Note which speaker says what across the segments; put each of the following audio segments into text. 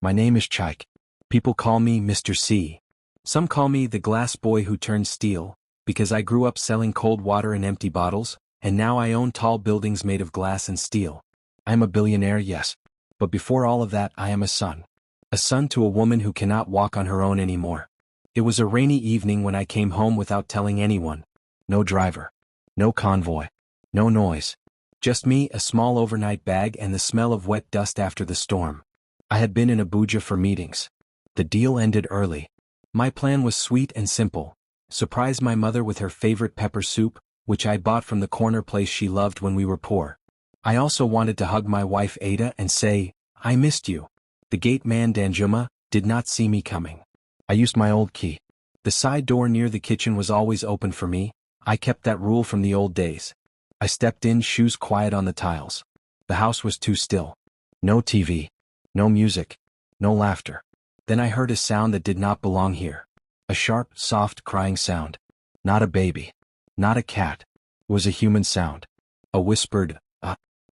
Speaker 1: My name is Chike. People call me Mr. C. Some call me the glass boy who turned steel, because I grew up selling cold water in empty bottles, and now I own tall buildings made of glass and steel. I am a billionaire, yes. But before all of that, I am a son. A son to a woman who cannot walk on her own anymore. It was a rainy evening when I came home without telling anyone. No driver. No convoy. No noise. Just me, a small overnight bag, and the smell of wet dust after the storm. I had been in Abuja for meetings. The deal ended early. My plan was sweet and simple. Surprise my mother with her favorite pepper soup, which I bought from the corner place she loved when we were poor. I also wanted to hug my wife Ada and say, "I missed you." The gate man Danjuma did not see me coming. I used my old key. The side door near the kitchen was always open for me. I kept that rule from the old days. I stepped in, shoes quiet on the tiles. The house was too still. No TV. No music. No laughter. Then I heard a sound that did not belong here. A sharp, soft crying sound. Not a baby. Not a cat. It was a human sound. A whispered,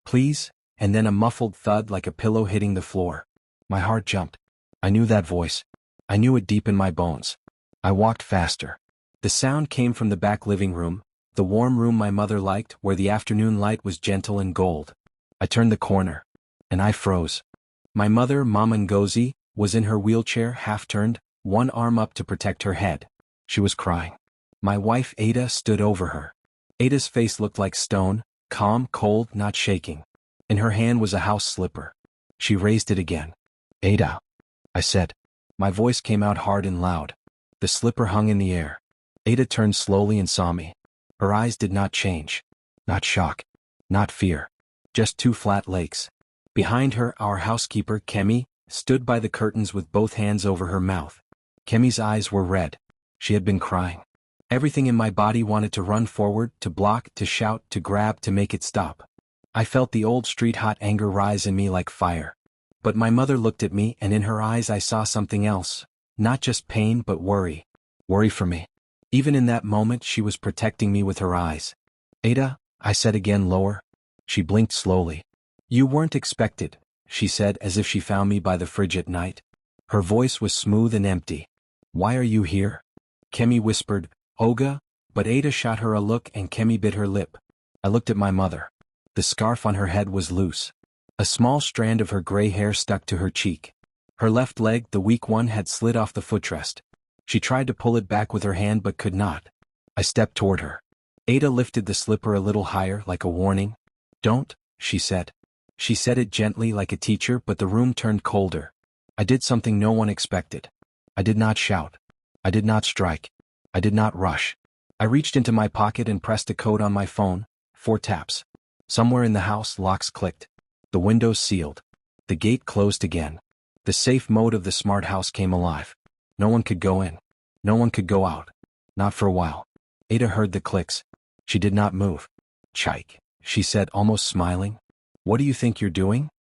Speaker 1: please, and then a muffled thud like a pillow hitting the floor. My heart jumped. I knew that voice. I knew it deep in my bones. I walked faster. The sound came from the back living room, the warm room my mother liked, where the afternoon light was gentle and gold. I turned the corner, and I froze. My mother, Mama Ngozi, was in her wheelchair, half-turned, one arm up to protect her head. She was crying. My wife Ada stood over her. Ada's face looked like stone, calm, cold, not shaking. In her hand was a house slipper. She raised it again. "Ada," I said. My voice came out hard and loud. The slipper hung in the air. Ada turned slowly and saw me. Her eyes did not change. Not shock. Not fear. Just two flat lakes. Behind her, our housekeeper, Kemi, stood by the curtains with both hands over her mouth. Kemi's eyes were red. She had been crying. Everything in my body wanted to run forward, to block, to shout, to grab, to make it stop. I felt the old street-hot anger rise in me like fire. But my mother looked at me, and in her eyes I saw something else. Not just pain, but worry. Worry for me. Even in that moment, she was protecting me with her eyes. "Ada," I said again lower. She blinked slowly. "You weren't expected," she said, as if she found me by the fridge at night. Her voice was smooth and empty. "Why are you here?" Kemi whispered, "Oga," but Ada shot her a look and Kemi bit her lip. I looked at my mother. The scarf on her head was loose. A small strand of her gray hair stuck to her cheek. Her left leg, the weak one, had slid off the footrest. She tried to pull it back with her hand but could not. I stepped toward her. Ada lifted the slipper a little higher, like a warning. "Don't," she said. She said it gently like a teacher, but the room turned colder. I did something no one expected. I did not shout. I did not strike. I did not rush. I reached into my pocket and pressed a code on my phone. 4 taps. Somewhere in the house, locks clicked. The windows sealed. The gate closed again. The safe mode of the smart house came alive. No one could go in. No one could go out. Not for a while. Ada heard the clicks. She did not move. "Chike," she said, almost smiling. "What do you think you're doing?"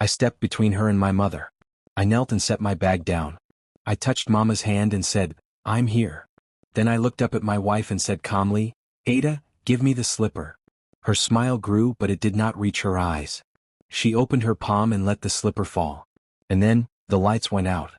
Speaker 1: I stepped between her and my mother. I knelt and set my bag down. I touched Mama's hand and said, "I'm here." Then I looked up at my wife and said calmly, "Ada, give me the slipper." Her smile grew, but it did not reach her eyes. She opened her palm and let the slipper fall. And then, the lights went out.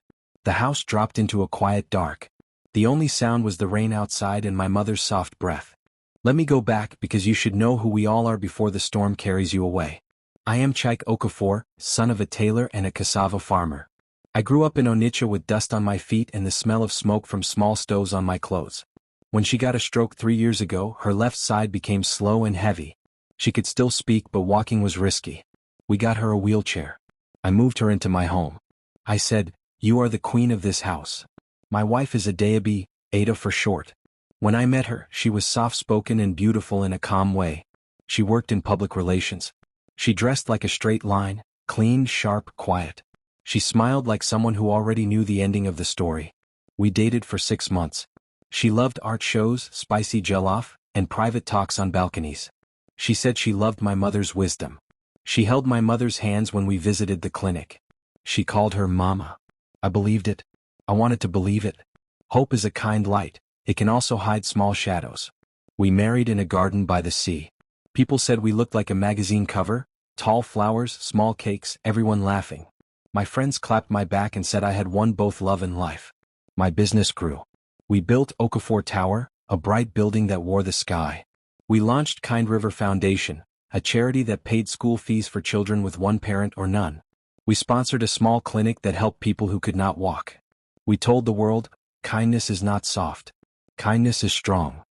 Speaker 1: The house dropped into a quiet dark. The only sound was the rain outside and my mother's soft breath. "Let me go back, because you should know who we all are before the storm carries you away. I am Chike Okafor, son of a tailor and a cassava farmer. I grew up in Onitsha with dust on my feet and the smell of smoke from small stoves on my clothes. When she got a stroke 3 years ago, her left side became slow and heavy. She could still speak, but walking was risky. We got her a wheelchair. I moved her into my home. I said, 'You are the queen of this house.' My wife is a Dayabi, Ada for short. When I met her, she was soft-spoken and beautiful in a calm way. She worked in public relations. She dressed like a straight line, clean, sharp, quiet. She smiled like someone who already knew the ending of the story. We dated for 6 months. She loved art shows, spicy jollof, and private talks on balconies. She said she loved my mother's wisdom. She held my mother's hands when we visited the clinic. She called her Mama. I believed it. I wanted to believe it. Hope is a kind light. It can also hide small shadows. We married in a garden by the sea. People said we looked like a magazine cover, tall flowers, small cakes, everyone laughing. My friends clapped my back and said I had won both love and life. My business grew. We built Okafor Tower, a bright building that wore the sky. We launched Kind River Foundation, a charity that paid school fees for children with one parent or none. We sponsored a small clinic that helped people who could not walk. We told the world, kindness is not soft. Kindness is strong.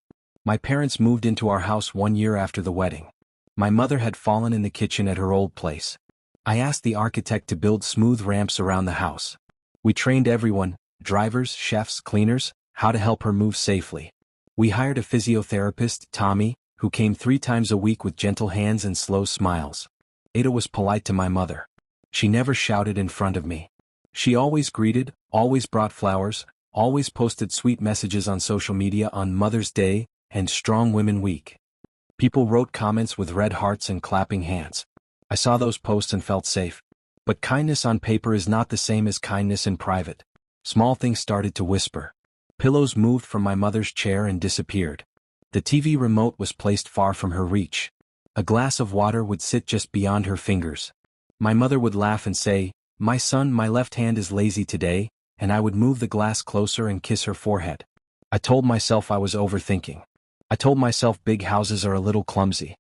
Speaker 1: My parents moved into our house 1 year after the wedding. My mother had fallen in the kitchen at her old place. I asked the architect to build smooth ramps around the house. We trained everyone, drivers, chefs, cleaners, how to help her move safely. We hired a physiotherapist, Tommy, who came 3 times a week with gentle hands and slow smiles. Ada was polite to my mother. She never shouted in front of me. She always greeted, always brought flowers, always posted sweet messages on social media on Mother's Day and Strong Women Week. People wrote comments with red hearts and clapping hands. I saw those posts and felt safe. But kindness on paper is not the same as kindness in private. Small things started to whisper. Pillows moved from my mother's chair and disappeared. The TV remote was placed far from her reach. A glass of water would sit just beyond her fingers. My mother would laugh and say, "My son, my left hand is lazy today," and I would move the glass closer and kiss her forehead. I told myself I was overthinking. I told myself big houses are a little clumsy.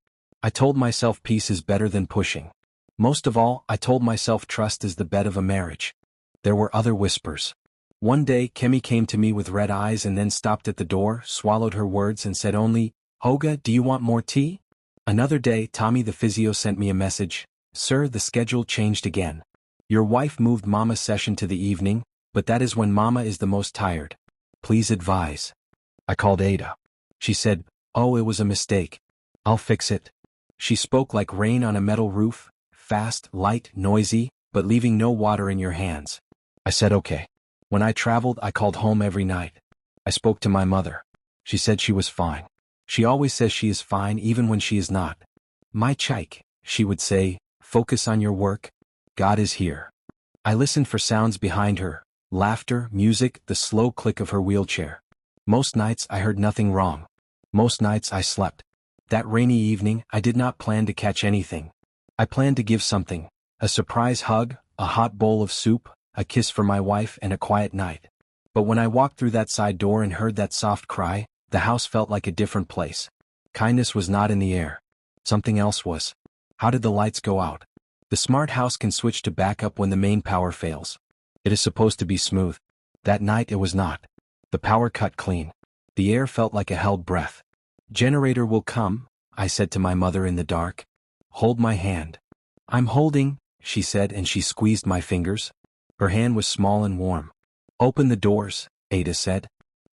Speaker 1: I told myself peace is better than pushing. Most of all, I told myself trust is the bed of a marriage. There were other whispers. One day, Kemi came to me with red eyes and then stopped at the door, swallowed her words and said only, "Olga, do you want more tea?" Another day, Tommy the physio sent me a message. "Sir, the schedule changed again. Your wife moved Mama's session to the evening, but that is when Mama is the most tired. Please advise." I called Ada. She said, "Oh, it was a mistake. I'll fix it." She spoke like rain on a metal roof, fast, light, noisy, but leaving no water in your hands. I said okay. When I traveled, I called home every night. I spoke to my mother. She said she was fine. She always says she is fine even when she is not. "My Chike," she would say, "focus on your work. God is here." I listened for sounds behind her, laughter, music, the slow click of her wheelchair. Most nights I heard nothing wrong. Most nights I slept. That rainy evening, I did not plan to catch anything. I planned to give something, a surprise hug, a hot bowl of soup, a kiss for my wife and a quiet night. But when I walked through that side door and heard that soft cry, the house felt like a different place. Kindness was not in the air. Something else was. How did the lights go out? The smart house can switch to backup when the main power fails. It is supposed to be smooth. That night it was not. The power cut clean. The air felt like a held breath. "Generator will come," I said to my mother in the dark. "Hold my hand." "I'm holding," she said, and she squeezed my fingers. Her hand was small and warm. "Open the doors," Ada said.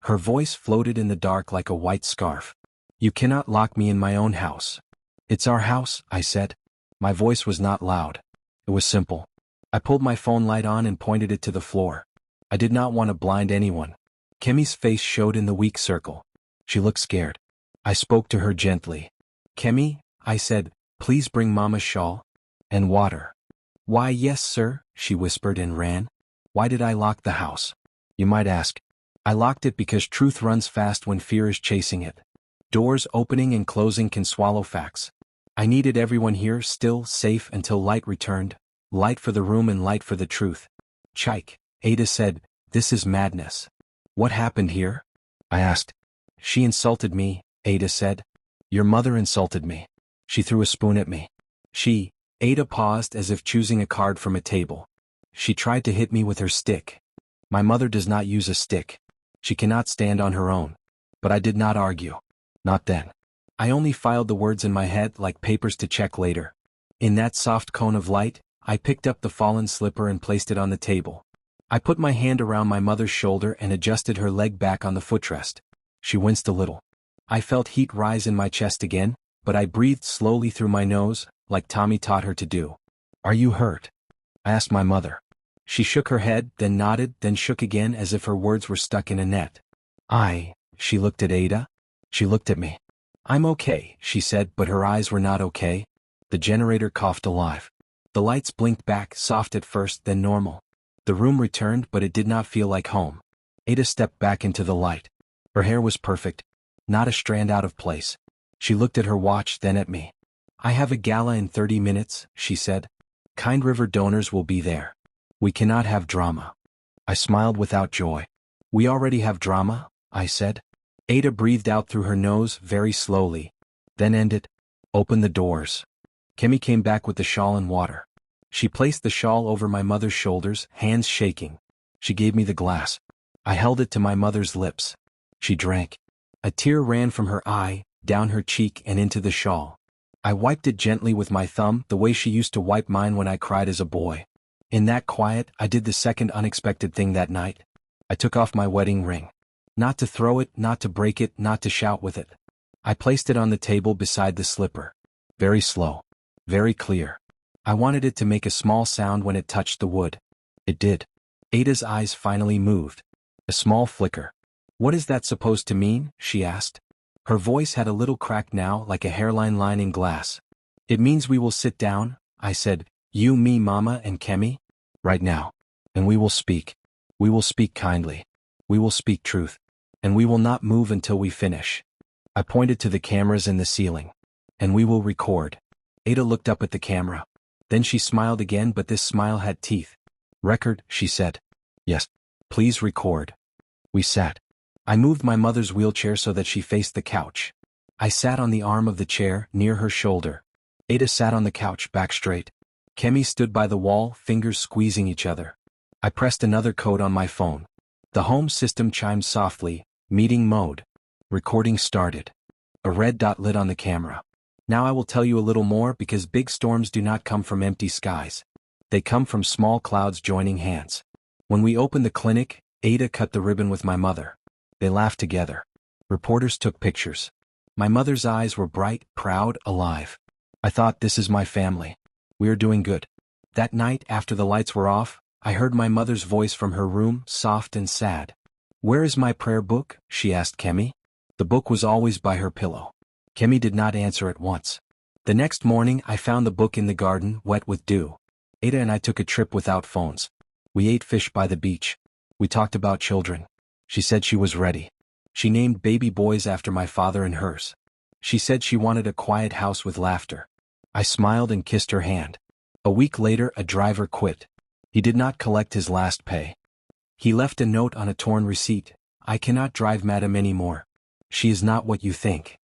Speaker 1: Her voice floated in the dark like a white scarf. "You cannot lock me in my own house." "It's our house," I said. My voice was not loud. It was simple. I pulled my phone light on and pointed it to the floor. I did not want to blind anyone. Kemi's face showed in the weak circle. She looked scared. I spoke to her gently. "Kemi," I said, "please bring Mama's shawl. And water." "Why, yes, sir," she whispered and ran. Why did I lock the house? You might ask. I locked it because truth runs fast when fear is chasing it. Doors opening and closing can swallow facts. I needed everyone here still, safe until light returned. Light for the room and light for the truth. "Chike," Ada said, "this is madness." "What happened here?" I asked. "She insulted me," Ada said. "Your mother insulted me. She threw a spoon at me. Ada paused as if choosing a card from a table. "She tried to hit me with her stick. My mother does not use a stick. She cannot stand on her own." But I did not argue. Not then. I only filed the words in my head like papers to check later. In that soft cone of light, I picked up the fallen slipper and placed it on the table. I put my hand around my mother's shoulder and adjusted her leg back on the footrest. She winced a little. I felt heat rise in my chest again, but I breathed slowly through my nose, like Tommy taught her to do. "Are you hurt?" I asked my mother. She shook her head, then nodded, then shook again as if her words were stuck in a net. She looked at Ada. She looked at me. "I'm okay," she said, but her eyes were not okay. The generator coughed alive. The lights blinked back, soft at first, then normal. The room returned, but it did not feel like home. Ada stepped back into the light. Her hair was perfect, not a strand out of place. She looked at her watch, then at me. "I have a gala in 30 minutes, she said. "Kind River donors will be there. We cannot have drama. I smiled without joy. We already have drama, I said. Ada breathed out through her nose very slowly, then ended. Open the doors. Kemi came back with the shawl and water. She placed the shawl over my mother's shoulders, hands shaking. She gave me the glass. I held it to my mother's lips. She drank. A tear ran from her eye, down her cheek and into the shawl. I wiped it gently with my thumb, the way she used to wipe mine when I cried as a boy. In that quiet, I did the second unexpected thing that night. I took off my wedding ring. Not to throw it, not to break it, not to shout with it. I placed it on the table beside the slipper. Very slow. Very clear. I wanted it to make a small sound when it touched the wood. It did. Ada's eyes finally moved. A small flicker. What is that supposed to mean? She asked. Her voice had a little crack now, like a hairline line in glass. It means we will sit down, I said. You, me, Mama, and Kemi? Right now. And we will speak. We will speak kindly. We will speak truth. And we will not move until we finish. I pointed to the cameras in the ceiling. And we will record. Ada looked up at the camera. Then she smiled again, but this smile had teeth. Record, she said. Yes. Please record. We sat. I moved my mother's wheelchair so that she faced the couch. I sat on the arm of the chair, near her shoulder. Ada sat on the couch, back straight. Kemi stood by the wall, fingers squeezing each other. I pressed another code on my phone. The home system chimed softly. Meeting mode. Recording started. A red dot lit on the camera. Now I will tell you a little more, because big storms do not come from empty skies. They come from small clouds joining hands. When we opened the clinic, Ada cut the ribbon with my mother. They laughed together. Reporters took pictures. My mother's eyes were bright, proud, alive. I thought, this is my family. We are doing good. That night, after the lights were off, I heard my mother's voice from her room, soft and sad. Where is my prayer book? She asked Kemi. The book was always by her pillow. Kemi did not answer at once. The next morning, I found the book in the garden, wet with dew. Ada and I took a trip without phones. We ate fish by the beach. We talked about children. She said she was ready. She named baby boys after my father and hers. She said she wanted a quiet house with laughter. I smiled and kissed her hand. A week later, a driver quit. He did not collect his last pay. He left a note on a torn receipt. I cannot drive Madam anymore. She is not what you think.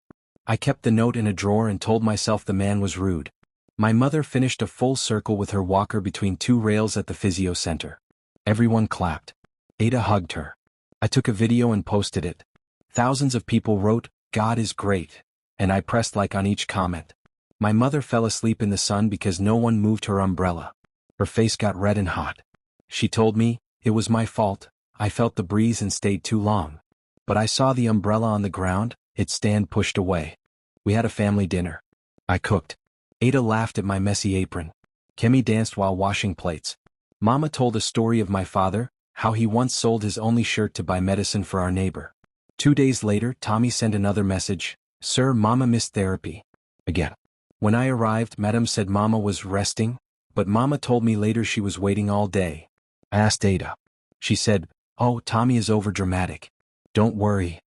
Speaker 1: I kept the note in a drawer and told myself the man was rude. My mother finished a full circle with her walker between two rails at the physio center. Everyone clapped. Ada hugged her. I took a video and posted it. Thousands of people wrote, God is great. And I pressed like on each comment. My mother fell asleep in the sun because no one moved her umbrella. Her face got red and hot. She told me, it was my fault. I felt the breeze and stayed too long. But I saw the umbrella on the ground, its stand pushed away. We had a family dinner. I cooked. Ada laughed at my messy apron. Kemi danced while washing plates. Mama told a story of my father, how he once sold his only shirt to buy medicine for our neighbor. 2 days later, Tommy sent another message. Sir, Mama missed therapy. Again. When I arrived, Madam said Mama was resting, but Mama told me later she was waiting all day. I asked Ada. She said, oh, Tommy is overdramatic. Don't worry.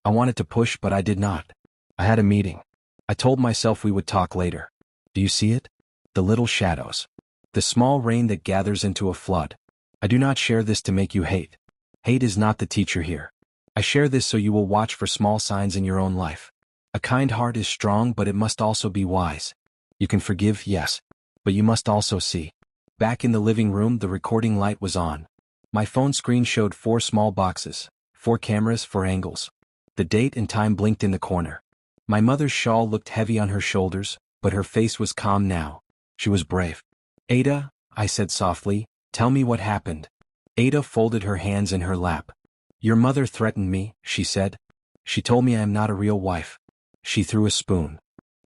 Speaker 1: I wanted to push, but I did not. I had a meeting. I told myself we would talk later. Do you see it? The little shadows. The small rain that gathers into a flood. I do not share this to make you hate. Hate is not the teacher here. I share this so you will watch for small signs in your own life. A kind heart is strong, but it must also be wise. You can forgive, yes, but you must also see. Back in the living room, the recording light was on. My phone screen showed 4 small boxes, 4 cameras, 4 angles. The date and time blinked in the corner. My mother's shawl looked heavy on her shoulders, but her face was calm now. She was brave. Ada, I said softly, tell me what happened. Ada folded her hands in her lap. Your mother threatened me, she said. She told me I am not a real wife. She threw a spoon.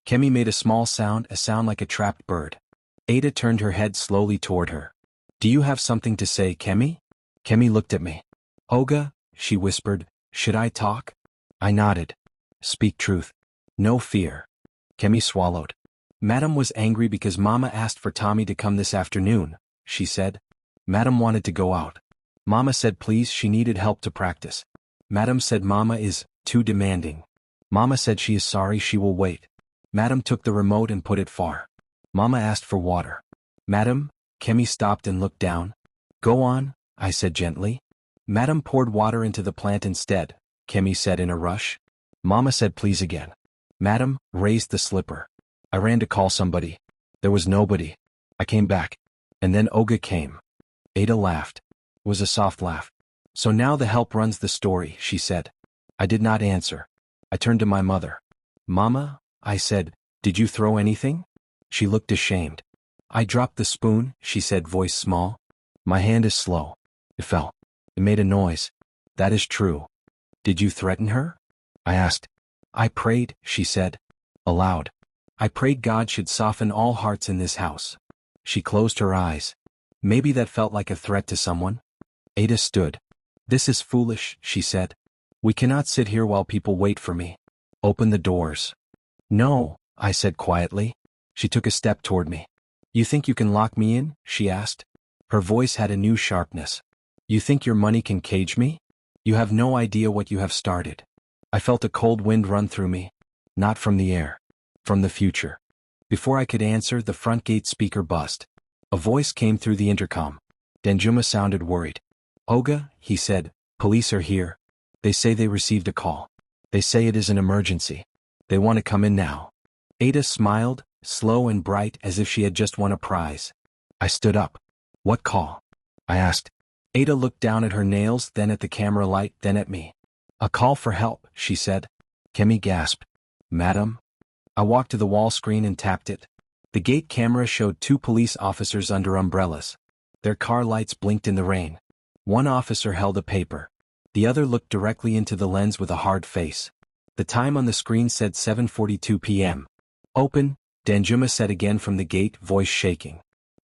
Speaker 1: Kemi made a small sound, a sound like a trapped bird. Ada turned her head slowly toward her. Do you have something to say, Kemi? Kemi looked at me. Olga, she whispered, should I talk? I nodded. Speak truth. No fear. Kemi swallowed. Madam was angry because Mama asked for Tommy to come this afternoon, she said. Madam wanted to go out. Mama said please, she needed help to practice. Madam said Mama is too demanding. Mama said she is sorry, she will wait. Madam took the remote and put it far. Mama asked for water. Madam, Kemi stopped and looked down. Go on, I said gently. Madam poured water into the plant instead, Kemi said in a rush. Mama said please again. Madam raised the slipper. I ran to call somebody. There was nobody. I came back. And then Olga came. Ada laughed. It was a soft laugh. So now the help runs the story, she said. I did not answer. I turned to my mother. Mama, I said, did you throw anything? She looked ashamed. I dropped the spoon, she said, voice small. My hand is slow. It fell. It made a noise. That is true. Did you threaten her? I asked. I prayed, she said. Aloud. I prayed God should soften all hearts in this house. She closed her eyes. Maybe that felt like a threat to someone. Ada stood. This is foolish, she said. We cannot sit here while people wait for me. Open the doors. No, I said quietly. She took a step toward me. You think you can lock me in? She asked. Her voice had a new sharpness. You think your money can cage me? You have no idea what you have started. I felt a cold wind run through me. Not from the air. From the future. Before I could answer, the front gate speaker buzzed. A voice came through the intercom. Danjuma sounded worried. Olga, he said, police are here. They say they received a call. They say it is an emergency. They want to come in now. Ada smiled, slow and bright as if she had just won a prize. I stood up. What call? I asked. Ada looked down at her nails, then at the camera light, then at me. A call for help, she said. Kemi gasped. Madam? I walked to the wall screen and tapped it. The gate camera showed 2 police officers under umbrellas. Their car lights blinked in the rain. One officer held a paper. The other looked directly into the lens with a hard face. The time on the screen said 7:42 p.m. Open, Danjuma said again from the gate, voice shaking.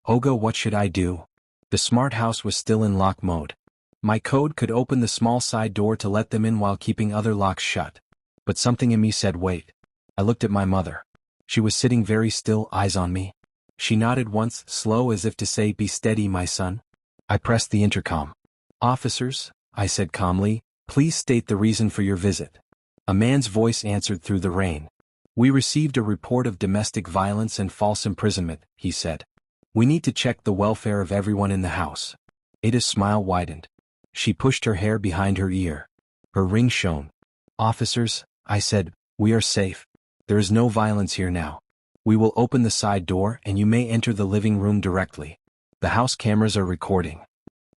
Speaker 1: Olga, what should I do? The smart house was still in lock mode. My code could open the small side door to let them in while keeping other locks shut. But something in me said wait. I looked at my mother. She was sitting very still, eyes on me. She nodded once, slow as if to say, be steady, my son. I pressed the intercom. Officers, I said calmly, please state the reason for your visit. A man's voice answered through the rain. We received a report of domestic violence and false imprisonment, he said. We need to check the welfare of everyone in the house. Ada's smile widened. She pushed her hair behind her ear. Her ring shone. Officers, I said, we are safe. There is no violence here now. We will open the side door and you may enter the living room directly. The house cameras are recording.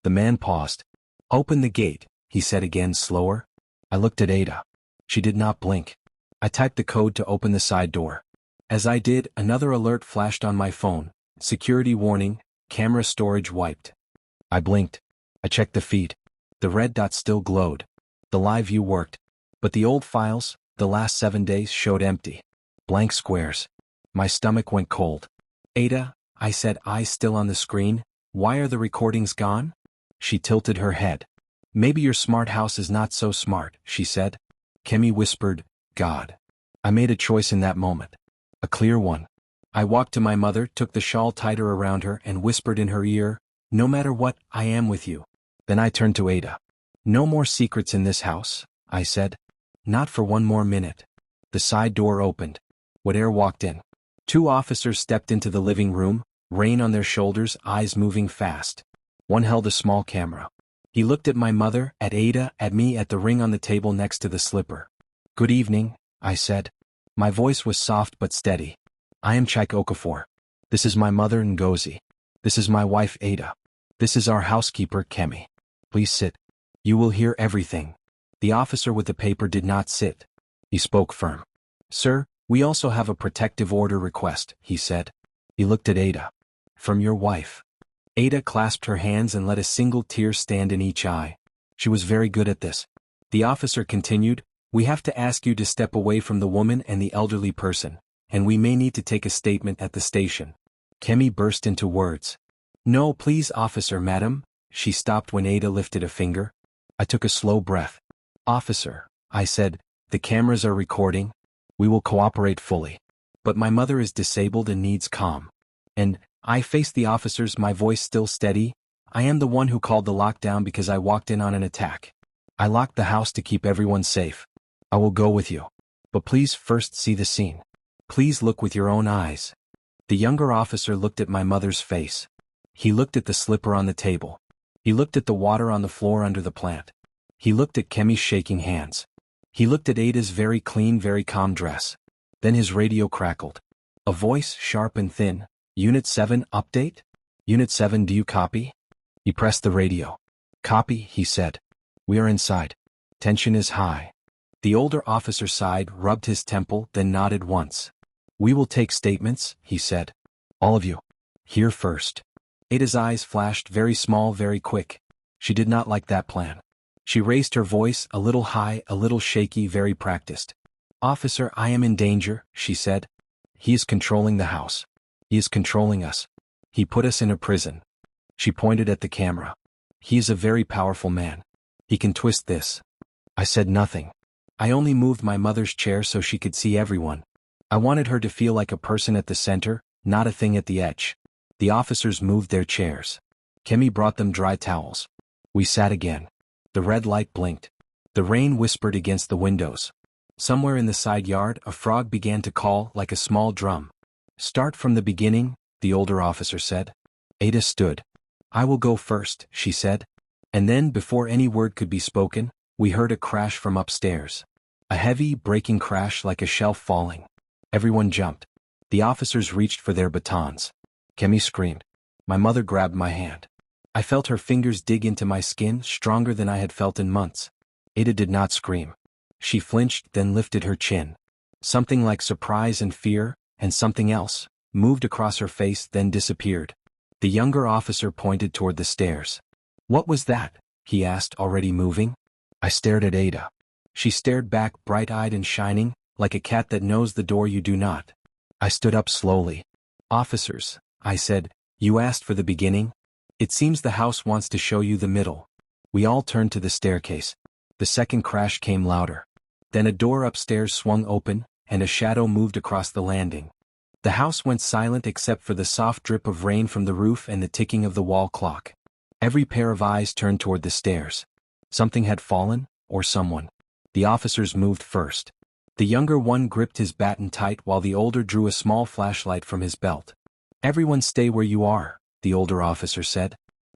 Speaker 1: The man paused. Open the gate, he said again, slower. I looked at Ada. She did not blink. I typed the code to open the side door. As I did, another alert flashed on my phone. Security warning, camera storage wiped. I blinked. I checked the feed. The red dot still glowed. The live view worked. But the old files, the last 7 days, showed empty. Blank squares. My stomach went cold. Ada, I said, eyes still on the screen, why are the recordings gone? She tilted her head. Maybe your smart house is not so smart, she said. Kemi whispered, God. I made a choice in that moment. A clear one. I walked to my mother, took the shawl tighter around her and whispered in her ear, no matter what, I am with you. Then I turned to Ada. No more secrets in this house, I said. Not for one more minute. The side door opened. Wadair walked in. 2 officers stepped into the living room, rain on their shoulders, eyes moving fast. One held a small camera. He looked at my mother, at Ada, at me, at the ring on the table next to the slipper. Good evening, I said. My voice was soft but steady. I am Chike Okafor. This is my mother Ngozi. This is my wife Ada. This is our housekeeper Kemi. Please sit. You will hear everything. The officer with the paper did not sit. He spoke firm. Sir, we also have a protective order request, he said. He looked at Ada. From your wife. Ada clasped her hands and let a single tear stand in each eye. She was very good at this. The officer continued, we have to ask you to step away from the woman and the elderly person, and we may need to take a statement at the station. Kemi burst into words. No, please, officer, madam. She stopped when Ada lifted a finger. I took a slow breath. Officer, I said, the cameras are recording. We will cooperate fully. But my mother is disabled and needs calm. And, I faced the officers, my voice still steady. I am the one who called the lockdown because I walked in on an attack. I locked the house to keep everyone safe. I will go with you. But please first see the scene. Please look with your own eyes. The younger officer looked at my mother's face. He looked at the slipper on the table. He looked at the water on the floor under the plant. He looked at Kemi's shaking hands. He looked at Ada's very clean, very calm dress. Then his radio crackled. A voice, sharp and thin. Unit 7, update? Unit 7, do you copy? He pressed the radio. Copy, he said. We are inside. Tension is high. The older officer sighed, rubbed his temple, then nodded once. We will take statements, he said. All of you. Here first. Ada's eyes flashed, very small, very quick. She did not like that plan. She raised her voice, a little high, a little shaky, very practiced. Officer, I am in danger, she said. He is controlling the house. He is controlling us. He put us in a prison. She pointed at the camera. He is a very powerful man. He can twist this. I said nothing. I only moved my mother's chair so she could see everyone. I wanted her to feel like a person at the center, not a thing at the edge. The officers moved their chairs. Kemi brought them dry towels. We sat again. The red light blinked. The rain whispered against the windows. Somewhere in the side yard, a frog began to call like a small drum. Start from the beginning, the older officer said. Ada stood. I will go first, she said. And then, before any word could be spoken, we heard a crash from upstairs. A heavy, breaking crash like a shelf falling. Everyone jumped. The officers reached for their batons. Kemi screamed. My mother grabbed my hand. I felt her fingers dig into my skin, stronger than I had felt in months. Ada did not scream. She flinched, then lifted her chin. Something like surprise and fear, and something else, moved across her face, then disappeared. The younger officer pointed toward the stairs. What was that? He asked, already moving. I stared at Ada. She stared back, bright-eyed and shining, like a cat that knows the door you do not. I stood up slowly. Officers, I said, you asked for the beginning? It seems the house wants to show you the middle. We all turned to the staircase. The second crash came louder. Then a door upstairs swung open, and a shadow moved across the landing. The house went silent except for the soft drip of rain from the roof and the ticking of the wall clock. Every pair of eyes turned toward the stairs. Something had fallen, or someone. The officers moved first. The younger one gripped his baton tight while the older drew a small flashlight from his belt. Everyone stay where you are, the older officer said.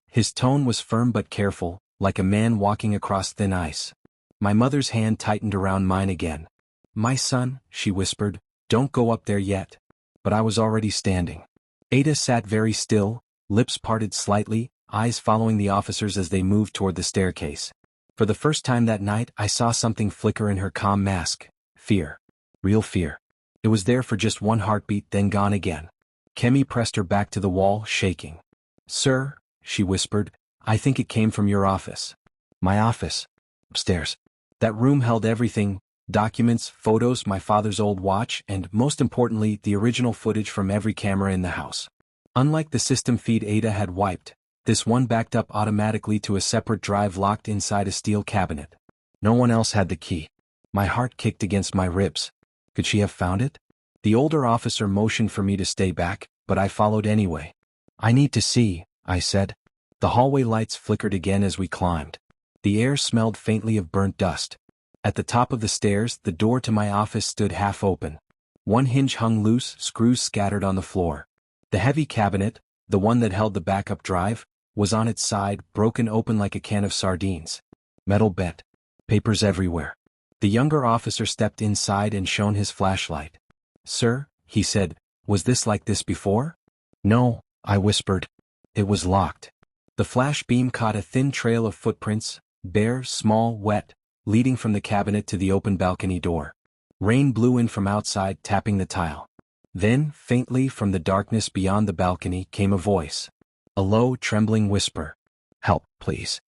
Speaker 1: His tone was firm but careful, like a man walking across thin ice. My mother's hand tightened around mine again. My son, she whispered, don't go up there yet. But I was already standing. Ada sat very still, lips parted slightly, eyes following the officers as they moved toward the staircase. For the first time that night, I saw something flicker in her calm mask. Fear. Real fear. It was there for just one heartbeat, then gone again. Kemi pressed her back to the wall, shaking. Sir, she whispered, I think it came from your office. My office. Upstairs. That room held everything. Documents, photos, my father's old watch, and, most importantly, the original footage from every camera in the house. Unlike the system feed Ada had wiped, this one backed up automatically to a separate drive locked inside a steel cabinet. No one else had the key. My heart kicked against my ribs. Could she have found it? The older officer motioned for me to stay back, but I followed anyway. I need to see, I said. The hallway lights flickered again as we climbed. The air smelled faintly of burnt dust. At the top of the stairs, the door to my office stood half open. One hinge hung loose, screws scattered on the floor. The heavy cabinet, the one that held the backup drive, was on its side, broken open like a can of sardines. Metal bent. Papers everywhere. The younger officer stepped inside and shone his flashlight. Sir, he said, was this like this before? No, I whispered. It was locked. The flash beam caught a thin trail of footprints, bare, small, wet, leading from the cabinet to the open balcony door. Rain blew in from outside, tapping the tile. Then, faintly from the darkness beyond the balcony, came a voice. A low, trembling whisper. Help, please.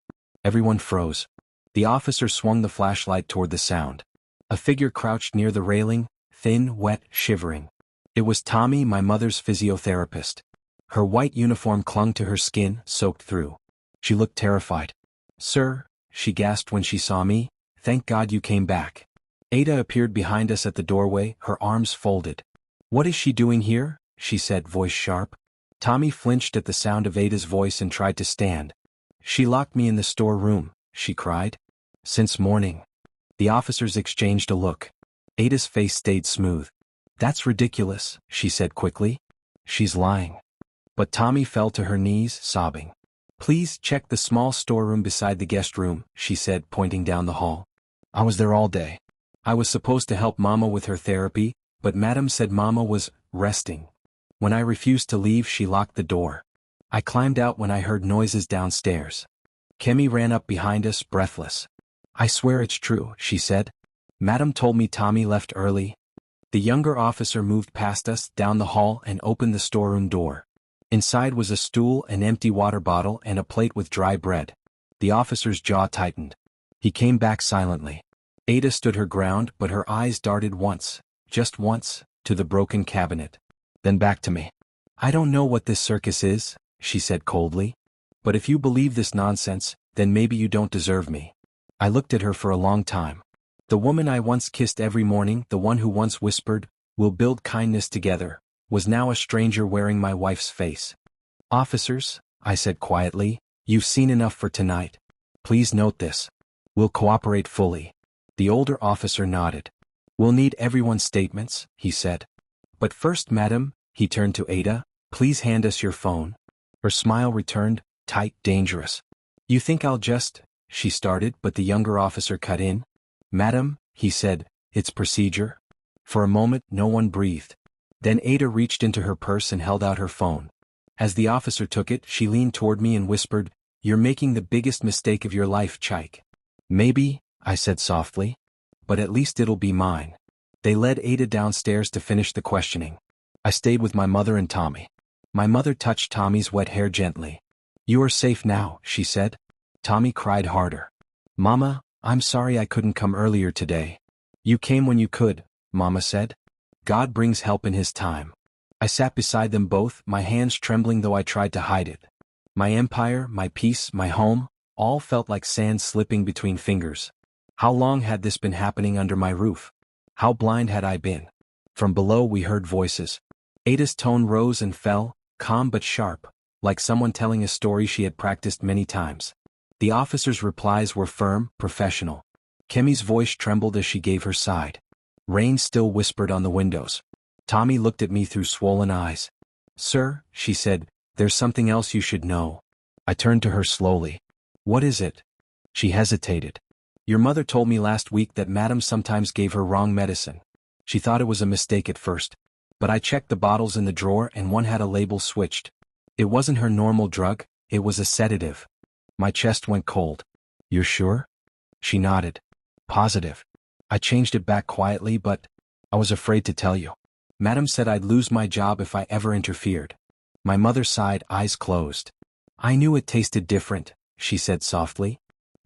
Speaker 1: Everyone froze. The officer swung the flashlight toward the sound. A figure crouched near the railing, thin, wet, shivering. It was Tommy, my mother's physiotherapist. Her white uniform clung to her skin, soaked through. She looked terrified. Sir, she gasped when she saw me. Thank God you came back. Ada appeared behind us at the doorway, her arms folded. What is she doing here? She said, voice sharp. Tommy flinched at the sound of Ada's voice and tried to stand. She locked me in the storeroom, she cried. Since morning. The officers exchanged a look. Ada's face stayed smooth. That's ridiculous, she said quickly. She's lying. But Tommy fell to her knees, sobbing. Please check the small storeroom beside the guest room, she said, pointing down the hall. I was there all day. I was supposed to help Mama with her therapy, but Madam said Mama was resting. When I refused to leave, she locked the door. I climbed out when I heard noises downstairs. Kemi ran up behind us, breathless. I swear it's true, she said. Madam told me Tommy left early. The younger officer moved past us, down the hall, and opened the storeroom door. Inside was a stool, an empty water bottle, and a plate with dry bread. The officer's jaw tightened. He came back silently. Ada stood her ground, but her eyes darted once, just once, to the broken cabinet. Then back to me. I don't know what this circus is, she said coldly. But if you believe this nonsense, then maybe you don't deserve me. I looked at her for a long time. The woman I once kissed every morning, the one who once whispered, "We'll build kindness together," was now a stranger wearing my wife's face. Officers, I said quietly, you've seen enough for tonight. Please note this. We'll cooperate fully. The older officer nodded. We'll need everyone's statements, he said. But first, madam, he turned to Ada, please hand us your phone. Her smile returned, tight, dangerous. You think I'll just, she started, but the younger officer cut in. Madam, he said, it's procedure. For a moment, no one breathed. Then Ada reached into her purse and held out her phone. As the officer took it, she leaned toward me and whispered, "You're making the biggest mistake of your life, Chike." Maybe, I said softly. But at least it'll be mine. They led Ada downstairs to finish the questioning. I stayed with my mother and Tommy. My mother touched Tommy's wet hair gently. You are safe now, she said. Tommy cried harder. Mama, I'm sorry I couldn't come earlier today. You came when you could, Mama said. God brings help in his time. I sat beside them both, my hands trembling though I tried to hide it. My empire, my peace, my home, all felt like sand slipping between fingers. How long had this been happening under my roof? How blind had I been? From below we heard voices. Ada's tone rose and fell, calm but sharp, like someone telling a story she had practiced many times. The officer's replies were firm, professional. Kemi's voice trembled as she gave her side. Rain still whispered on the windows. Tommy looked at me through swollen eyes. Sir, she said, there's something else you should know. I turned to her slowly. What is it? She hesitated. Your mother told me last week that Madam sometimes gave her wrong medicine. She thought it was a mistake at first. But I checked the bottles in the drawer and one had a label switched. It wasn't her normal drug, it was a sedative. My chest went cold. You're sure? She nodded. Positive. I changed it back quietly, but I was afraid to tell you. Madam said I'd lose my job if I ever interfered. My mother sighed, eyes closed. I knew it tasted different, she said softly.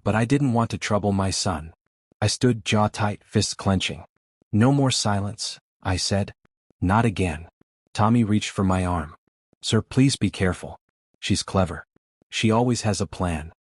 Speaker 1: But I didn't want to trouble my son. I stood jaw tight, fists clenching. No more silence, I said. Not again. Tommy reached for my arm. Sir, please be careful. She's clever. She always has a plan.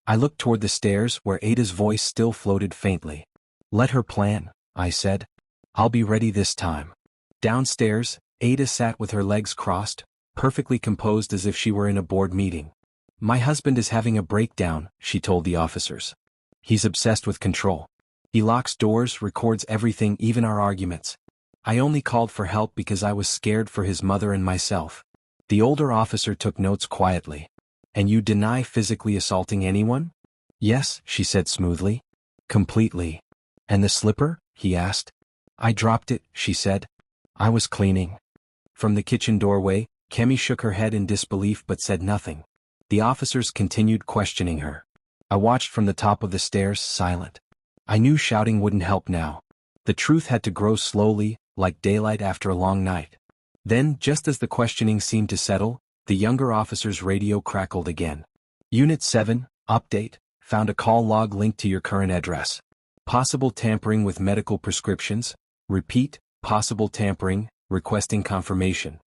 Speaker 1: I looked toward the stairs where Ada's voice still floated faintly. Let her plan, I said. I'll be ready this time. Downstairs, Ada sat with her legs crossed, perfectly composed as if she were in a board meeting. My husband is having a breakdown, she told the officers. He's obsessed with control. He locks doors, records everything, even our arguments. I only called for help because I was scared for his mother and myself. The older officer took notes quietly. And you deny physically assaulting anyone? Yes, she said smoothly. Completely. And the slipper? He asked. I dropped it, she said. I was cleaning. From the kitchen doorway, Kemi shook her head in disbelief but said nothing. The officers continued questioning her. I watched from the top of the stairs, silent. I knew shouting wouldn't help now. The truth had to grow slowly, like daylight after a long night. Then, just as the questioning seemed to settle, the younger officer's radio crackled again. Unit 7, update, found a call log linked to your current address. Possible tampering with medical prescriptions. Repeat, possible tampering, requesting confirmation.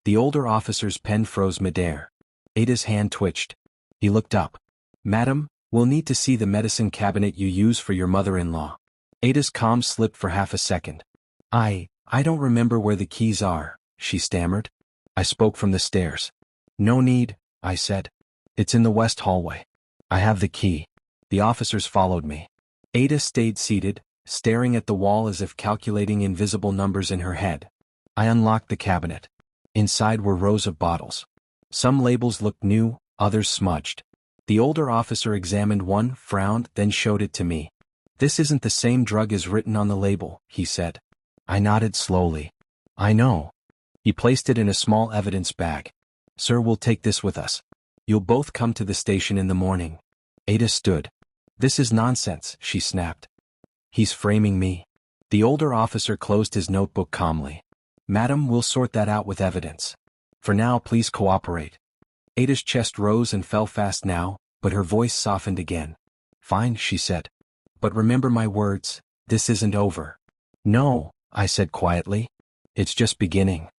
Speaker 1: The older officer's pen froze midair. Ada's hand twitched. He looked up. Madam, we'll need to see the medicine cabinet you use for your mother-in-law. Ada's calm slipped for half a second. I don't remember where the keys are, she stammered. I spoke from the stairs. No need, I said. It's in the west hallway. I have the key. The officers followed me. Ada stayed seated, staring at the wall as if calculating invisible numbers in her head. I unlocked the cabinet. Inside were rows of bottles. Some labels looked new, others smudged. The older officer examined one, frowned, then showed it to me. "This isn't the same drug as written on the label," he said. I nodded slowly. "I know." He placed it in a small evidence bag. "Sir, we'll take this with us. You'll both come to the station in the morning." Ada stood. "This is nonsense," she snapped. "He's framing me." The older officer closed his notebook calmly. "Madam, we'll sort that out with evidence. For now, please cooperate." Ada's chest rose and fell fast now, but her voice softened again. "Fine," she said. "But remember my words, this isn't over." "No," I said quietly. "It's just beginning."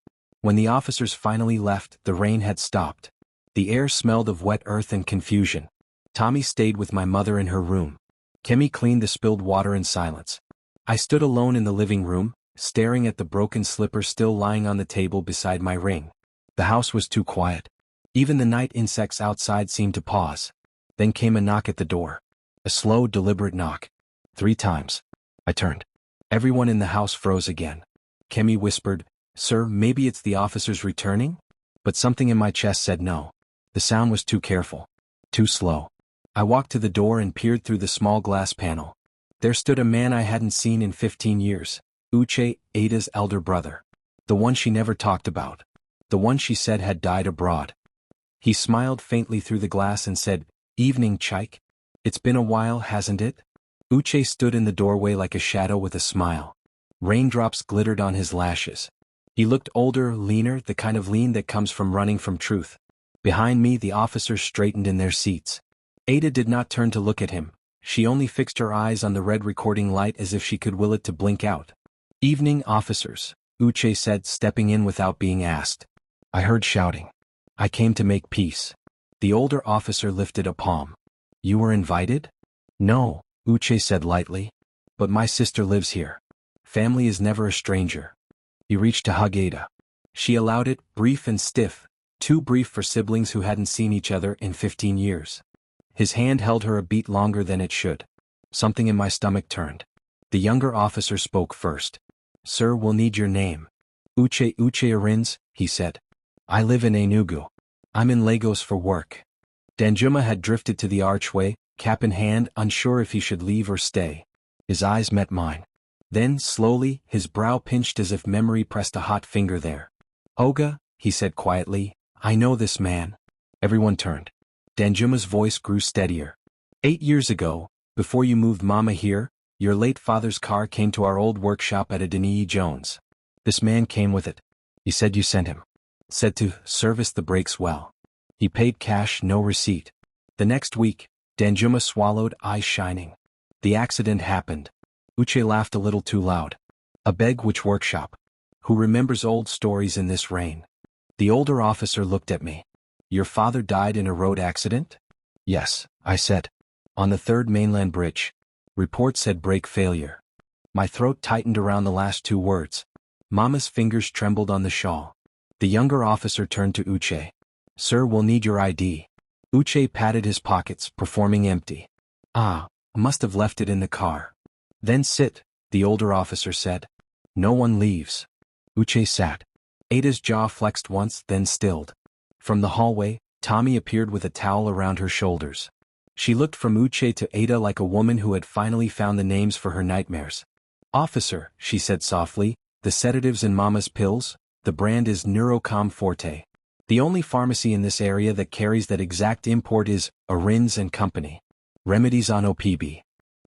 Speaker 1: When the officers finally left, the rain had stopped. The air smelled of wet earth and confusion. Tommy stayed with my mother in her room. Kemi cleaned the spilled water in silence. I stood alone in the living room, staring at the broken slipper still lying on the table beside my ring. The house was too quiet. Even the night insects outside seemed to pause. Then came a knock at the door. A slow, deliberate knock. 3 times. I turned. Everyone in the house froze again. Kemi whispered, "Sir, maybe it's the officers returning?" But something in my chest said no. The sound was too careful. Too slow. I walked to the door and peered through the small glass panel. There stood a man I hadn't seen in 15 years. Uche, Ada's elder brother. The one she never talked about. The one she said had died abroad. He smiled faintly through the glass and said, "Evening, Chike. It's been a while, hasn't it?" Uche stood in the doorway like a shadow with a smile. Raindrops glittered on his lashes. He looked older, leaner, the kind of lean that comes from running from truth. Behind me, the officers straightened in their seats. Ada did not turn to look at him. She only fixed her eyes on the red recording light as if she could will it to blink out. "Evening, officers," Uche said, stepping in without being asked. I heard shouting. "I came to make peace." The older officer lifted a palm. "You were invited?" "No," Uche said lightly. "But my sister lives here. Family is never a stranger." He reached to hug Ada. She allowed it, brief and stiff, too brief for siblings who hadn't seen each other in 15 years. His hand held her a beat longer than it should. Something in my stomach turned. The younger officer spoke first. "Sir, we'll need your name." "Uche Arins," he said. "I live in Enugu. I'm in Lagos for work." Danjuma had drifted to the archway, cap in hand, unsure if he should leave or stay. His eyes met mine. Then, slowly, his brow pinched as if memory pressed a hot finger there. "Oga," he said quietly, "I know this man." Everyone turned. Danjuma's voice grew steadier. 8 years ago, before you moved Mama here, your late father's car came to our old workshop at Adeniyi Jones. This man came with it. He said you sent him. Said to service the brakes well. He paid cash, no receipt. The next week, Danjuma swallowed, eyes shining. The accident happened. Uche laughed a little too loud. "A beg which workshop? Who remembers old stories in this rain?" The older officer looked at me. "Your father died in a road accident?" "Yes," I said. "On the 3rd mainland bridge. Report said brake failure." My throat tightened around the last 2 words. Mama's fingers trembled on the shawl. The younger officer turned to Uche. "Sir, we'll need your ID." Uche patted his pockets, performing empty. "Ah, must have left it in the car." "Then sit," the older officer said. "No one leaves." Uche sat. Ada's jaw flexed once, then stilled. From the hallway, Tommy appeared with a towel around her shoulders. She looked from Uche to Ada like a woman who had finally found the names for her nightmares. "Officer," she said softly, "the sedatives in Mama's pills, the brand is Neurocom Forte. The only pharmacy in this area that carries that exact import is Arins and Company. Remedies on OPB."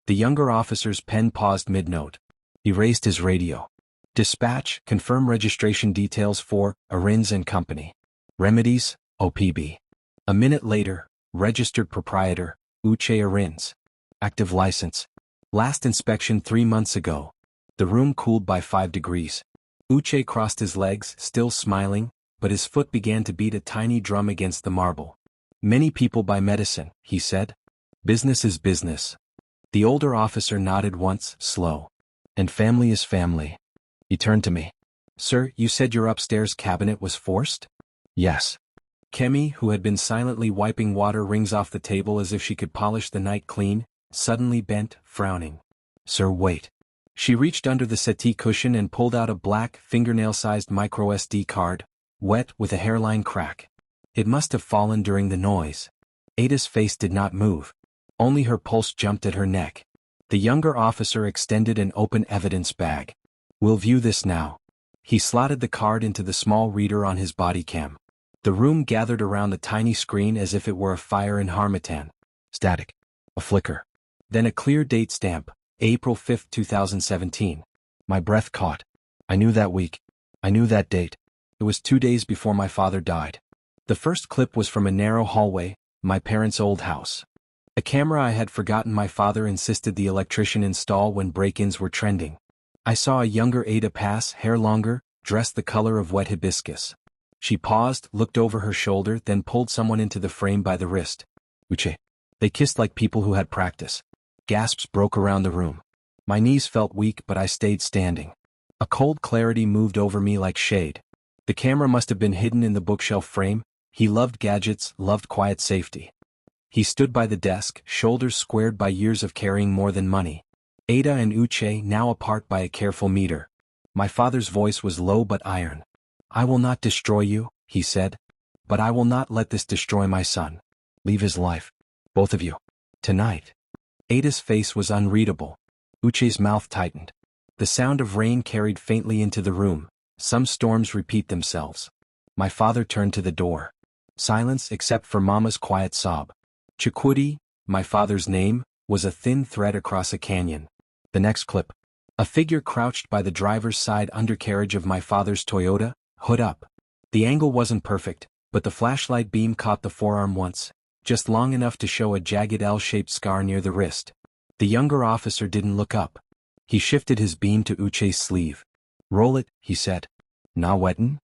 Speaker 1: The younger officer's pen paused mid-note. He raised his radio. "Dispatch, confirm registration details for Arins and Company. Remedies, OPB." A minute later, registered proprietor, Uche Arins. Active license. Last inspection 3 months ago. The room cooled by 5 degrees. Uche crossed his legs, still smiling, but his foot began to beat a tiny drum against the marble. "Many people buy medicine," he said. "Business is business." The older officer nodded once, slow. "And family is family." He turned to me. "Sir, you said your upstairs cabinet was forced?" "Yes." Kemi, who had been silently wiping water rings off the table as if she could polish the night clean, suddenly bent, frowning. "Sir, wait." She reached under the settee cushion and pulled out a black, fingernail-sized micro-SD card, wet with a hairline crack. It must have fallen during the noise. Ada's face did not move. Only her pulse jumped at her neck. The younger officer extended an open evidence bag. "We'll view this now." He slotted the card into the small reader on his body cam. The room gathered around the tiny screen as if it were a fire in Harmattan. Static. A flicker. Then a clear date stamp, April 5, 2017. My breath caught. I knew that week. I knew that date. It was 2 days before my father died. The first clip was from a narrow hallway, my parents' old house. A camera I had forgotten my father insisted the electrician install when break-ins were trending. I saw a younger Ada pass, hair longer, dressed the color of wet hibiscus. She paused, looked over her shoulder, then pulled someone into the frame by the wrist. Uche. They kissed like people who had practice. Gasps broke around the room. My knees felt weak, but I stayed standing. A cold clarity moved over me like shade. The camera must have been hidden in the bookshelf frame. He loved gadgets, loved quiet safety. He stood by the desk, shoulders squared by years of carrying more than money. Ada and Uche now apart by a careful meter. My father's voice was low but iron. "I will not destroy you," he said. "But I will not let this destroy my son. Leave his life. Both of you. Tonight." Ada's face was unreadable. Uche's mouth tightened. The sound of rain carried faintly into the room. Some storms repeat themselves. My father turned to the door. Silence except for Mama's quiet sob. Chike, my father's name, was a thin thread across a canyon. The next clip. A figure crouched by the driver's side undercarriage of my father's Toyota, hood up. The angle wasn't perfect, but the flashlight beam caught the forearm once, just long enough to show a jagged L-shaped scar near the wrist. The younger officer didn't look up. He shifted his beam to Uche's sleeve. "Roll it," he said. "Na wettin'?"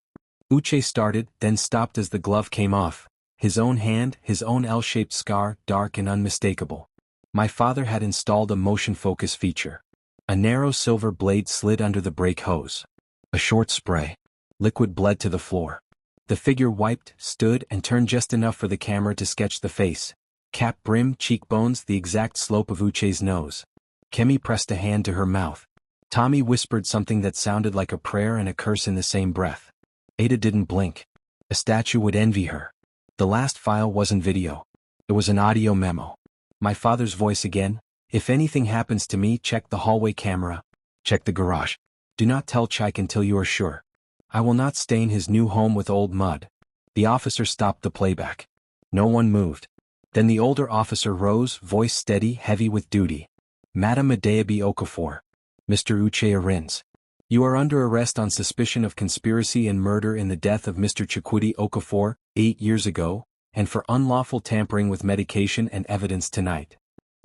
Speaker 1: Uche started, then stopped as the glove came off. His own hand, his own L-shaped scar, dark and unmistakable. My father had installed a motion focus feature. A narrow silver blade slid under the brake hose. A short spray. Liquid bled to the floor. The figure wiped, stood, and turned just enough for the camera to sketch the face. Cap brim, cheekbones, the exact slope of Uche's nose. Kemi pressed a hand to her mouth. Tommy whispered something that sounded like a prayer and a curse in the same breath. Ada didn't blink. A statue would envy her. The last file wasn't video. It was an audio memo. My father's voice again. "If anything happens to me, check the hallway camera. Check the garage. Do not tell Chike until you are sure. I will not stain his new home with old mud." The officer stopped the playback. No one moved. Then the older officer rose, voice steady, heavy with duty. "Madam Chike Okafor. Mr. Uche Arins. You are under arrest on suspicion of conspiracy and murder in the death of Mr. Chike Okafor, 8 years ago, and for unlawful tampering with medication and evidence tonight."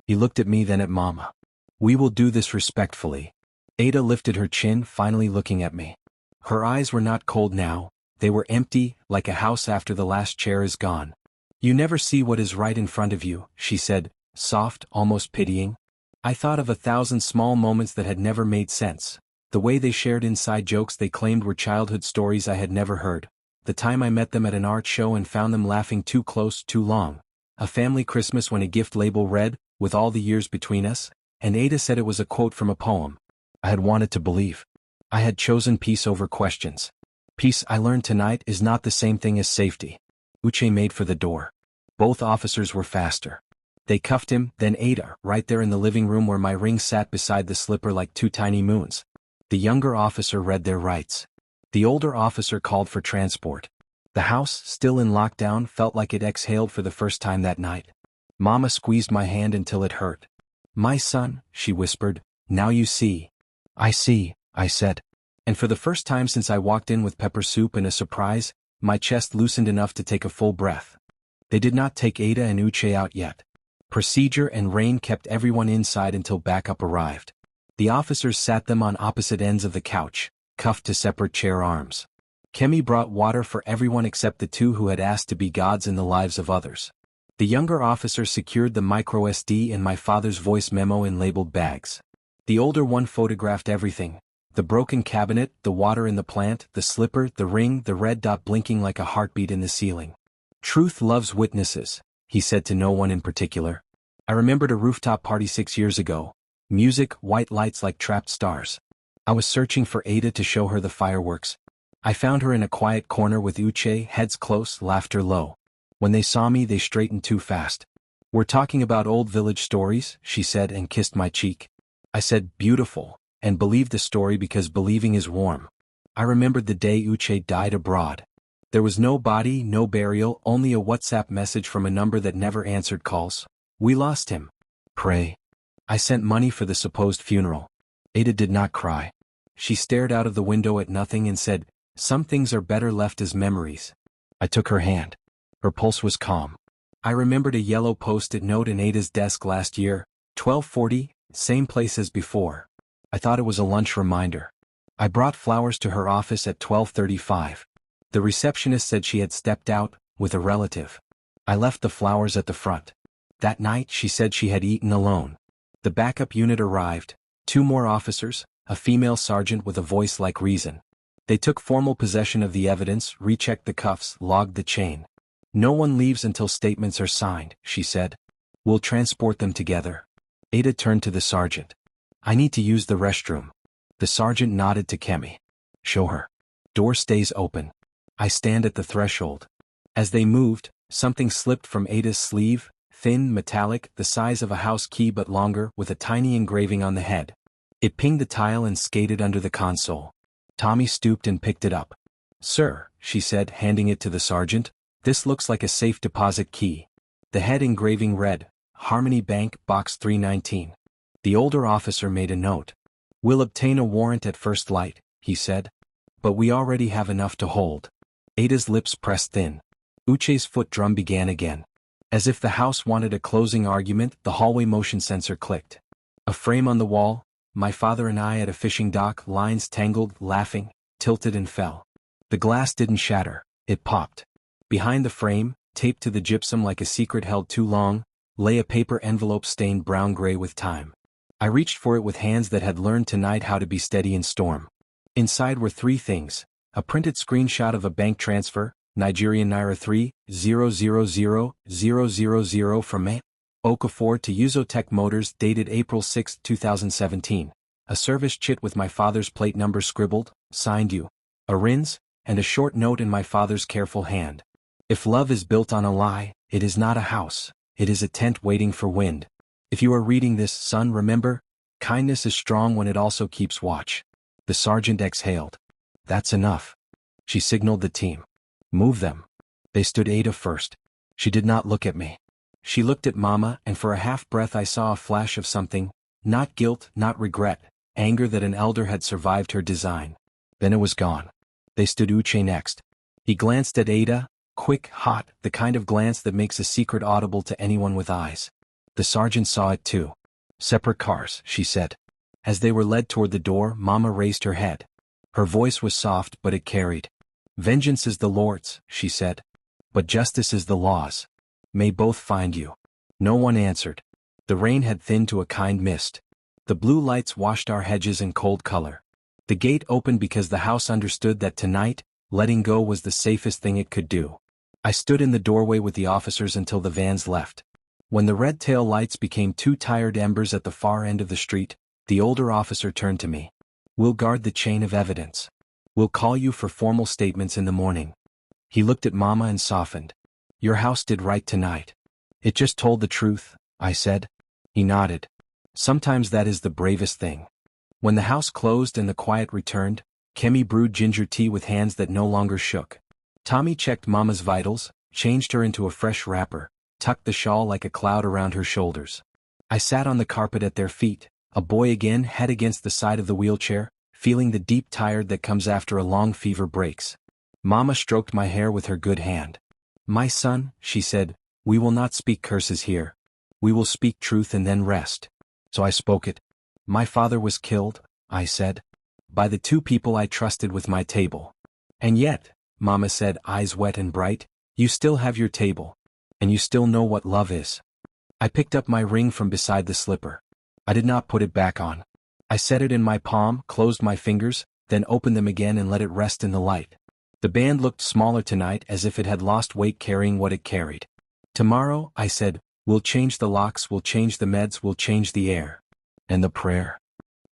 Speaker 1: He looked at me, then at Mama. "We will do this respectfully." Ada lifted her chin, finally looking at me. Her eyes were not cold now, they were empty, like a house after the last chair is gone. "You never see what is right in front of you," she said, soft, almost pitying. I thought of 1,000 small moments that had never made sense. The way they shared inside jokes they claimed were childhood stories I had never heard. The time I met them at an art show and found them laughing too close, too long. A family Christmas when a gift label read, "With all the years between us," and Ada said it was a quote from a poem. I had wanted to believe. I had chosen peace over questions. Peace, I learned tonight, is not the same thing as safety. Uche made for the door. Both officers were faster. They cuffed him, then Ada, right there in the living room where my ring sat beside the slipper like 2 tiny moons. The younger officer read their rights. The older officer called for transport. The house, still in lockdown, felt like it exhaled for the first time that night. Mama squeezed my hand until it hurt. "My son," she whispered, "now you see." "I see," I said. And for the first time since I walked in with pepper soup and a surprise, my chest loosened enough to take a full breath. They did not take Ada and Uche out yet. Procedure and rain kept everyone inside until backup arrived. The officers sat them on opposite ends of the couch, cuffed to separate chair arms. Kemi brought water for everyone except the 2 who had asked to be gods in the lives of others. The younger officer secured the micro SD and my father's voice memo in labeled bags. The older one photographed everything: the broken cabinet, the water in the plant, the slipper, the ring, the red dot blinking like a heartbeat in the ceiling. "Truth loves witnesses," he said to no one in particular. I remembered a rooftop party 6 years ago. Music, white lights like trapped stars. I was searching for Ada to show her the fireworks. I found her in a quiet corner with Uche, heads close, laughter low. When they saw me, they straightened too fast. "We're talking about old village stories," she said and kissed my cheek. I said, "Beautiful," and believed the story because believing is warm. I remembered the day Uche died abroad. There was no body, no burial, only a WhatsApp message from a number that never answered calls. "We lost him. Pray." I sent money for the supposed funeral. Ada did not cry. She stared out of the window at nothing and said, "Some things are better left as memories." I took her hand. Her pulse was calm. I remembered a yellow post-it note in Ada's desk last year, 12:40, same place as before. I thought it was a lunch reminder. I brought flowers to her office at 12:35. The receptionist said she had stepped out, with a relative. I left the flowers at the front. That night she said she had eaten alone. The backup unit arrived, 2 more officers, a female sergeant with a voice like reason. They took formal possession of the evidence, rechecked the cuffs, logged the chain. "No one leaves until statements are signed," she said. "We'll transport them together." Ada turned to the sergeant. "I need to use the restroom." The sergeant nodded to Kemi. "Show her." "Door stays open." I stand at the threshold. As they moved, something slipped from Ada's sleeve, thin, metallic, the size of a house key but longer, with a tiny engraving on the head. It pinged the tile and skated under the console. Tommy stooped and picked it up. "Sir," she said, handing it to the sergeant, "this looks like a safe deposit key." The head engraving read, "Harmony Bank, Box 319. The older officer made a note. "We'll obtain a warrant at first light," he said. "But we already have enough to hold." Ada's lips pressed thin. Uche's foot drum began again. As if the house wanted a closing argument, the hallway motion sensor clicked. A frame on the wall, my father and I at a fishing dock, lines tangled, laughing, tilted and fell. The glass didn't shatter, it popped. Behind the frame, taped to the gypsum like a secret held too long, lay a paper envelope stained brown-gray with time. I reached for it with hands that had learned tonight how to be steady in storm. Inside were 3 things: a printed screenshot of a bank transfer, Nigerian Naira 3,000,000 from Chike Okafor to Uzotech Motors dated April 6, 2017. A service chit with my father's plate number scribbled, signed you. A RINS, and a short note in my father's careful hand. "If love is built on a lie, it is not a house, it is a tent waiting for wind. If you are reading this, son, remember, kindness is strong when it also keeps watch." The sergeant exhaled. "That's enough." She signaled the team. "Move them." They stood Ada first. She did not look at me. She looked at Mama, and for a half-breath I saw a flash of something, not guilt, not regret, anger that an elder had survived her design. Then it was gone. They stood Uche next. He glanced at Ada, quick, hot, the kind of glance that makes a secret audible to anyone with eyes. The sergeant saw it too. "Separate cars," she said. As they were led toward the door, Mama raised her head. Her voice was soft, but it carried. "Vengeance is the Lord's," she said. "But justice is the law's. May both find you." No one answered. The rain had thinned to a kind mist. The blue lights washed our hedges in cold color. The gate opened because the house understood that tonight, letting go was the safest thing it could do. I stood in the doorway with the officers until the vans left. When the red tail lights became 2 tired embers at the far end of the street, the older officer turned to me. "We'll guard the chain of evidence. We'll call you for formal statements in the morning." He looked at Mama and softened. "Your house did right tonight. It just told the truth," I said. He nodded. "Sometimes that is the bravest thing." When the house closed and the quiet returned, Kemi brewed ginger tea with hands that no longer shook. Tommy checked Mama's vitals, changed her into a fresh wrapper, tucked the shawl like a cloud around her shoulders. I sat on the carpet at their feet, a boy again, head against the side of the wheelchair, feeling the deep tired that comes after a long fever breaks. Mama stroked my hair with her good hand. "My son," she said, "we will not speak curses here. We will speak truth and then rest." So I spoke it. "My father was killed," I said, "by the 2 people I trusted with my table. And yet," Mama said, eyes wet and bright, "you still have your table. And you still know what love is." I picked up my ring from beside the slipper. I did not put it back on. I set it in my palm, closed my fingers, then opened them again and let it rest in the light. The band looked smaller tonight, as if it had lost weight carrying what it carried. "Tomorrow," I said, "we'll change the locks, we'll change the meds, we'll change the air." "And the prayer?"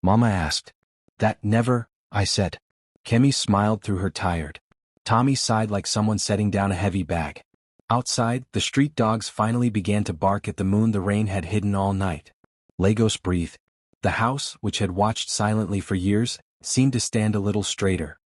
Speaker 1: Mama asked. "That never," I said. Kemi smiled through her tired. Tommy sighed like someone setting down a heavy bag. Outside, the street dogs finally began to bark at the moon the rain had hidden all night. Lagos breathed. The house, which had watched silently for years, seemed to stand a little straighter.